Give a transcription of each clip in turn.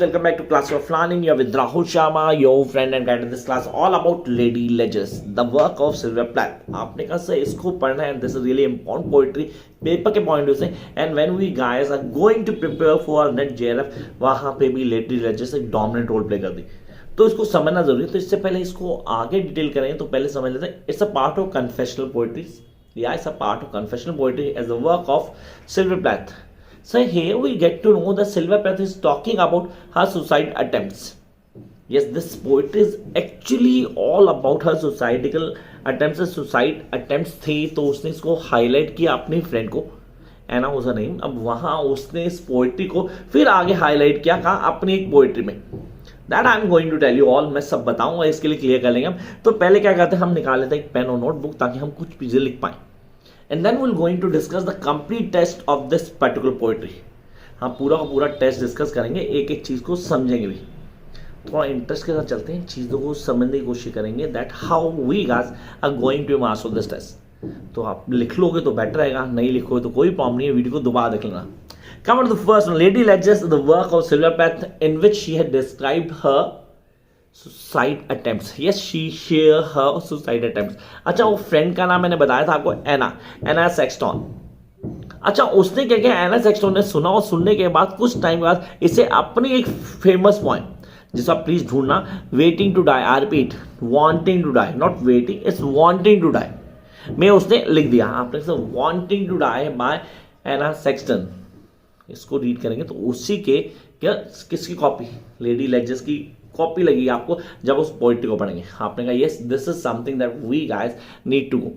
guys, welcome back to Classic of Learning. You're with Rahul Sharma, your friend and guide in this class all about Lady Ledgers, the work of Sylvia Plath. आपने कहा sir इसको पढ़ना है, this is really important poetry paper के point से. And when we guys are going to prepare for NET JRF, वहां पे भी लेडी लेजर्स एक डोमिनेंट रोल प्ले कर दी, तो इसको समझना जरूरी है. तो इससे पहले इसको आगे डिटेल करेंगे तो पहले समझ लेते हैं. It's a part of confessional poetry. या it's a part of confessional poetry as a work of Sylvia Plath. So here we get to know that Sylvia Plath is talking about her suicide attempts. Yes, this poetry is actually all about her suicidal attempts. Suicide attempts थे तो उसने इसको highlight किया अपनी friend को, एना उसका name. अब वहाँ उसने इस पोएट्री को फिर आगे हाईलाइट किया कहाँ, अपनी एक पोएट्री में. That I am going to tell you all. मैं सब बताऊंगा, इसके लिए क्लियर कर लेंगे हम. तो पहले क्या करते हैं, हम निकाल लेते हैं एक पेन और नोटबुक ताकि हम कुछ चीजें लिख पाएं. And then we're going to discuss the complete test of this particular poetry. हम पूरा का पूरा टेस्ट डिस्कस करेंगे, एक एक चीज को समझेंगे भी. थोड़ा इंटरेस्ट के साथ चलते हैं, चीजों को समझने की कोशिश करेंगे. That how we guys are going to master this test. तो आप लिख लोगे तो बेटर रहेगा, नहीं लिखोगे तो कोई प्रॉब्लम नहीं है, वीडियो को दोबारा देख लेना. Come on to the first one. Lady Ledgers, the work of Sylvia Plath in which she had described her suicide attempts. Yes, she share her suicide attempts. अच्छा, वो फ्रेंड का नाम मैंने बताया था आपको, एना सेक्सटन. अच्छा, उसने क्या किया, एना सेक्सटन ने सुना और सुनने के बाद कुछ टाइम बाद इसे अपनी एक फेमस पॉइंट, जिसको आप प्लीज ढूंढना, waiting to die, I repeat wanting to die, not waiting, it's wanting to die में उसने लिख दिया. आपने wanting to die by Anne Sexton. इसको रीड करेंगे तो उसी के क्या, किसकी कॉपी, लेडी लेजर्स की कॉपी लगी आपको जब उस पोइट्री को पढ़ेंगे. आपने कहा yes, this is something that we guys need to go.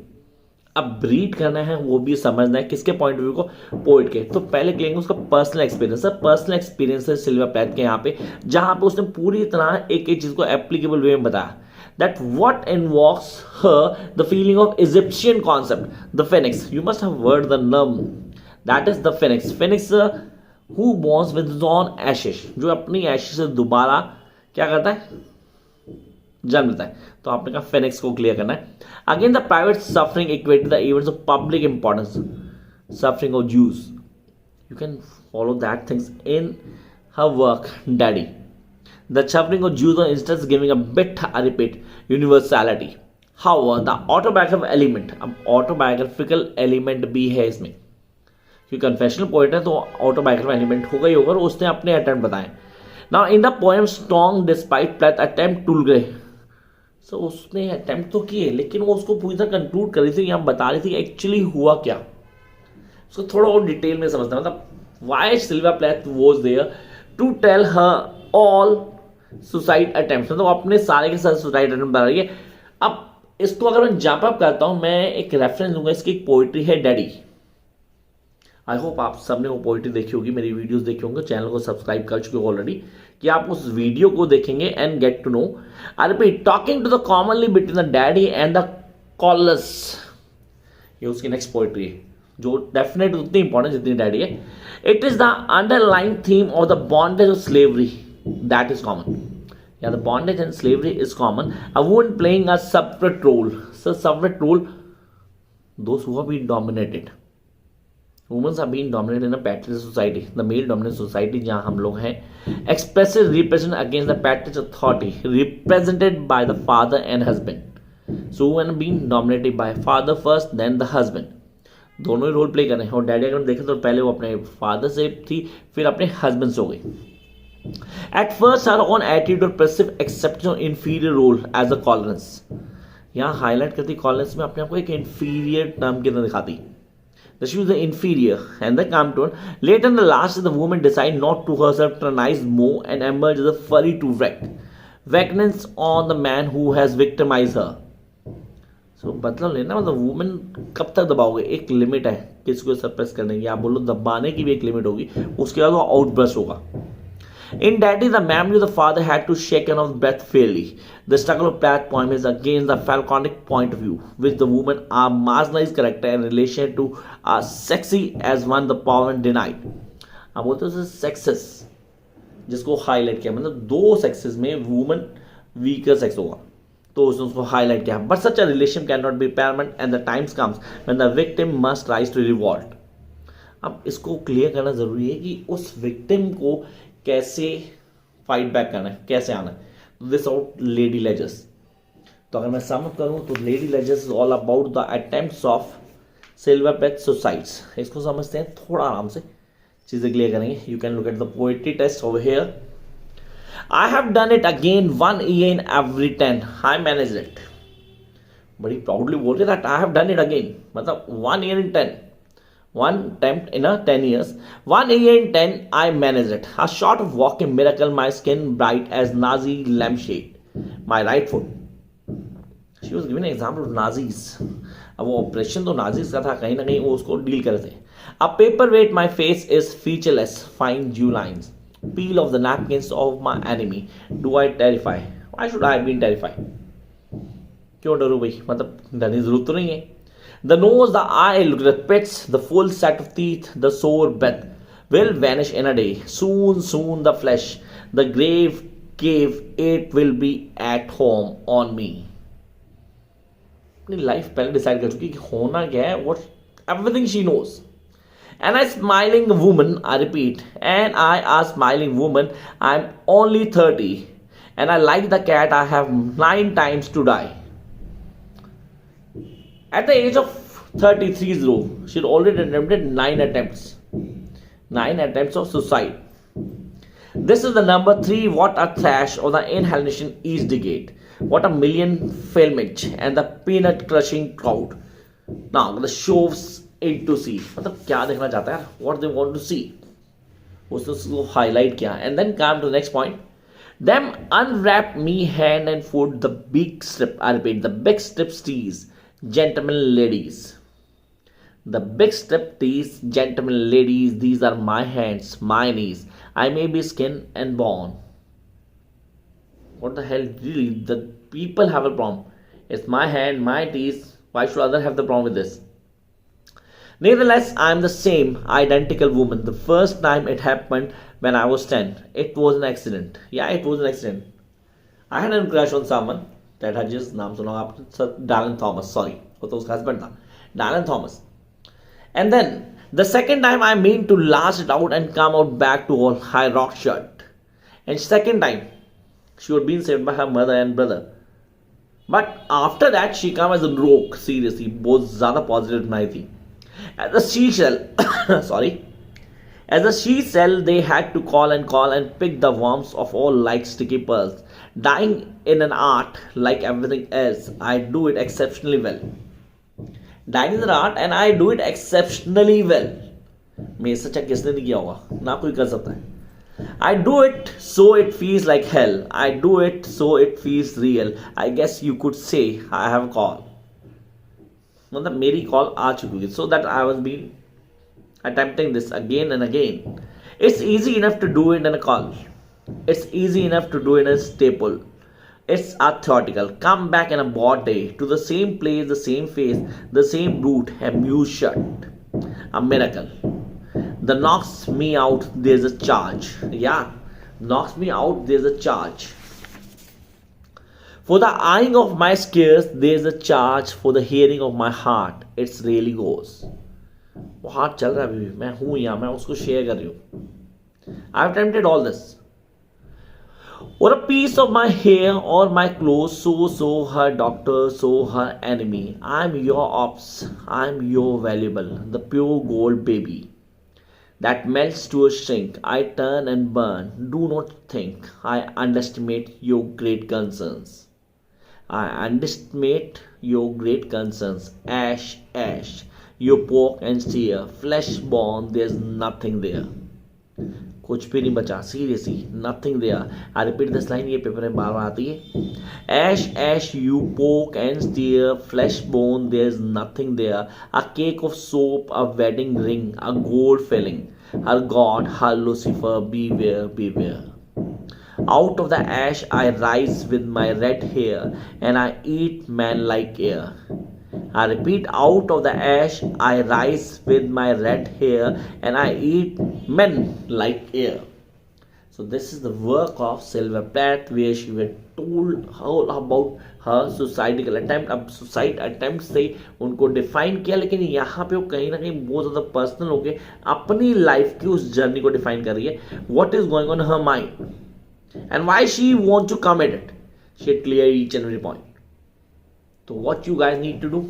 अब रीड करना है, वो भी समझना है किसके पॉइंट ऑफ व्यू को, पोइट के. तो पहले लेंगे उसका पर्सनल एक्सपीरियंस. पर्सनल एक्सपीरियंस है सिल्विया प्लैथ के यहाँ पे, जहां पे उसने पूरी तरह एक एक चीज को एप्लीकेबल वे में बताया. That what invokes her the feeling of Egyptian concept, the phoenix. You must have heard the name, that is the phoenix. Phoenix who burns with his own ashes, जो अपनी एशेस से दोबारा क्या करता है, जन्म लेता है. तो आपने कहा फेनिक्स को क्लियर करना है. Again the private suffering equated the events of public importance, suffering of Jews. You can follow that things in her work daddy. The suffering of Jews on instance giving a bit, I repeat, universality. How the autobiographical element. अब autobiographical element भी है इसमें, क्योंकि confessional poet है तो autobiographical element होगा ही होगा. और उसने अपने अटेम्प्ट बताए. Now in the poem strong despite Plath attempt to grey, so उसने अटेम्प्ट तो किए लेकिन वो उसको पूरी तरह कंक्लूड कर रही थी, यहाँ बता रही थी एक्चुअली हुआ क्या. उसको थोड़ा और डिटेल में समझना, मतलब why Sylvia Plath was there to tell her all suicide attempts, मतलब अपने सारे के साथ सुसाइड अटेम्प्ट बता रही है. अब इसको अगर मैं जंप अप करता हूं, मैं एक रेफरेंस दूंगा. इसकी एक पोइट्री है डैडी. आई होप आप सबने वो पोइट्री देखी होगी, मेरी वीडियोस देखी होंगे, चैनल को सब्सक्राइब कर चुके हो ऑलरेडी, कि आप उस वीडियो को देखेंगे and get to know. I repeat, talking to the commonly between the daddy and the callers. ये उसकी नेक्स्ट पोइट्री है, जो डेफिनेटली उतनी इंपॉर्टेंट जितनी डैडी है. It is the underlying theme of the bondage of slavery that is common. या the bondage and slavery is common. A woman playing a separate role. So separate role, those who have been dominated. Women are being dominated in a patriarchal society, the male dominant society जहाँ हम लोग हैं. Expressive repression against the patriarchal authority represented by the father and husband. So women are being dominated by father first, then the husband. दोनों ही role play कर रहे हैं. और daddy अगर देखें तो पहले वो अपने फादर से थी, फिर अपने हस्बैंड से हो गई. At first her own attitude or passive acceptance of inferior role as a colonist. यहाँ हाईलाइट करती colonist में अपने आप को एक inferior टर्म के अंदर दिखाती. She was the inferior and the calm tone. Later in the last, the woman decide not to herself tyrannize more and emerge as a furry to wreck. Vengeance on the man who has victimized her. So बदला लेना, मतलब women कब तक दबाओगे, एक limit है किसको suppress करने की. आप बोलो दबाने की भी एक लिमिट होगी, उसके बाद वो आउटबर्स्ट होगा. In Daddy, the memory of the father had to shaken off breath fairly. The struggle of Plath poem is against the Falconic point of view, which the women are marginalized character in relation to sexy as one the poem denied. अब बोलते हैं sexes, जिसको highlight किया, मतलब दो sexes में woman weaker sex होगा, तो उसने उसको हाईलाइट किया. But such a relation can not be permanent and the times comes when the victim must rise to revolt. अब इसको क्लियर करना जरूरी है कि उस विक्टिम को कैसे फाइट बैक करना है, कैसे आना है। This out Lady Lazarus. तो अगर मैं सम अप करूँ तो Lady Lazarus is all about the attempts of silver plate suicides. इसको समझते हैं थोड़ा आराम से, चीज़ें क्लियर करेंगे। You can look at the poetry test over here. I have done it again 1 year in every 10, I manage it. बड़ी proudly बोल रहे that I have done it again, मतलब 1 year in 10, 1 attempt in a 10 years, 1 year in 10 I managed it, a short of walking miracle, my skin bright as Nazi lampshade, my right foot. She was giving an example of Nazis. अब वो operation तो Nazis का था, कहीं ना कहीं वो उसको डील कर रहे थे। A paperweight, my face is featureless, fine Jew lines, peel of the napkins of my enemy, do I terrify? Why should I have been terrified? क्यों डरूं भाई, मतलब डरने की जरूरत तो नहीं है। The nose, the eye, look at the pits, the full set of teeth, the sore breath will vanish in a day. Soon, soon the flesh, the grave cave, it will be at home on me. अपनी life पहले decide कर चुकी कि होना क्या है, what everything she knows. And I smiling woman, I repeat, and I a smiling woman, I'm only 30, and I like the cat, I have 9 times to die. At the age of 33, she had already attempted 9 attempts. 9 attempts of suicide. This is the number 3. What a thrash of the inhalation each decade. What a million filmage and the peanut crushing crowd. Now the shows it to see. मतलब क्या देखना चाहता है? What they want to see. उसको highlight किया. And then come to the next point. Them unwrap me hand and foot, the big strip. I repeat, the big strip tease. Gentlemen, ladies, the big strip tease, gentlemen, ladies, these are my hands, my knees, I may be skin and bone. What the hell, really, the people have a problem. It's my hand, my teeth, why should others have the problem with this? Nevertheless, I am the same identical woman. The first time it happened when I was 10, it was an accident. Yeah, it was an accident. I had a crush on someone. That had just नाम सुना आपने, Dylan Thomas, sorry, वो तो उसका husband था, Dylan Thomas. And then the second time I mean to last it out and come out back to all high rock shirt. And second time she was being saved by her mother and brother. But after that she come as a rogue, seriously, बहुत ज़्यादा positive नहीं थी. As a she shell, sorry, as a she cell, they had to call and pick the worms of all like sticky pearls. Dying in an art like everything else, I do it exceptionally well. Dying in an art and I do it exceptionally well. मेरे से अच्छा किसने नहीं किया होगा, ना कोई कर सकता है। I do it so it feels like hell. I do it so it feels real. I guess you could say I have a call. मतलब मेरी कॉल आ चुकी है, so that I was being attempting this again and again. It's easy enough to do it in a call. It's easy enough to do it in a staple. It's a theoretical. Come back in a bored day to the same place, the same face, the same brute, amused shut. A miracle. The knocks me out, there's a charge. Yeah, knocks me out, there's a charge. For the eyeing of my scares, there's a charge. For the hearing of my heart, it really goes. वो हाथ चल रहा है अभी भी, मैं हूँ यहाँ, मैं उसको शेयर कर रही हूँ। I've attempted all this. Or a piece of my hair or my clothes, so her doctor, so her enemy. I'm your ops, I'm your valuable, the pure gold baby that melts to a shrink. I turn and burn. Do not think I underestimate your great concerns. I underestimate your great concerns. Ash, ash, you poke and steer, flesh born, there's nothing there. कुछ भी नहीं बचा, seriously nothing there. I repeat this line, ये paper में बार बार आती है। Ash ash you poke and stir, flesh bone, there is nothing there, a cake of soap, a wedding ring, a gold filling, Herr God, Herr Lucifer, beware beware. Out of the ash I rise with my red hair and I eat man like air. I repeat, out of the ash I rise with my red hair and I eat men like air. So this is the work of Sylvia Plath, where she had told all about her suicidal attempt. अब suicide attempt से उनको define किया, लेकिन यहाँ पे वो कहीं ना कहीं बहुत ज़्यादा पर्सनल हो गए, अपनी लाइफ की उस जर्नी को डिफाइन कर रही है। What is going on her mind, and why she want to commit it. She had clear each and every point. So what you guys need to do,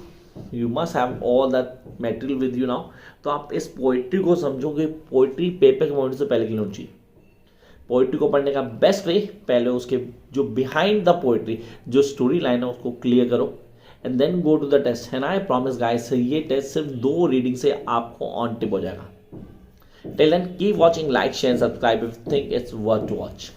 you must have all that material with you now. तो आप इस poetry को समझोगे, poetry paper के point से पहले clear होनी चाहिए. पोइट्री को पढ़ने का बेस्ट वे, पहले उसके जो बिहाइंड द पोइट्री जो स्टोरी लाइन है उसको क्लियर करो and then go to the test. And I promise guys, ये टेस्ट सिर्फ 2 रीडिंग से आपको ऑन टिप हो जाएगा. Till then keep watching, like share subscribe if think it's worth to watch.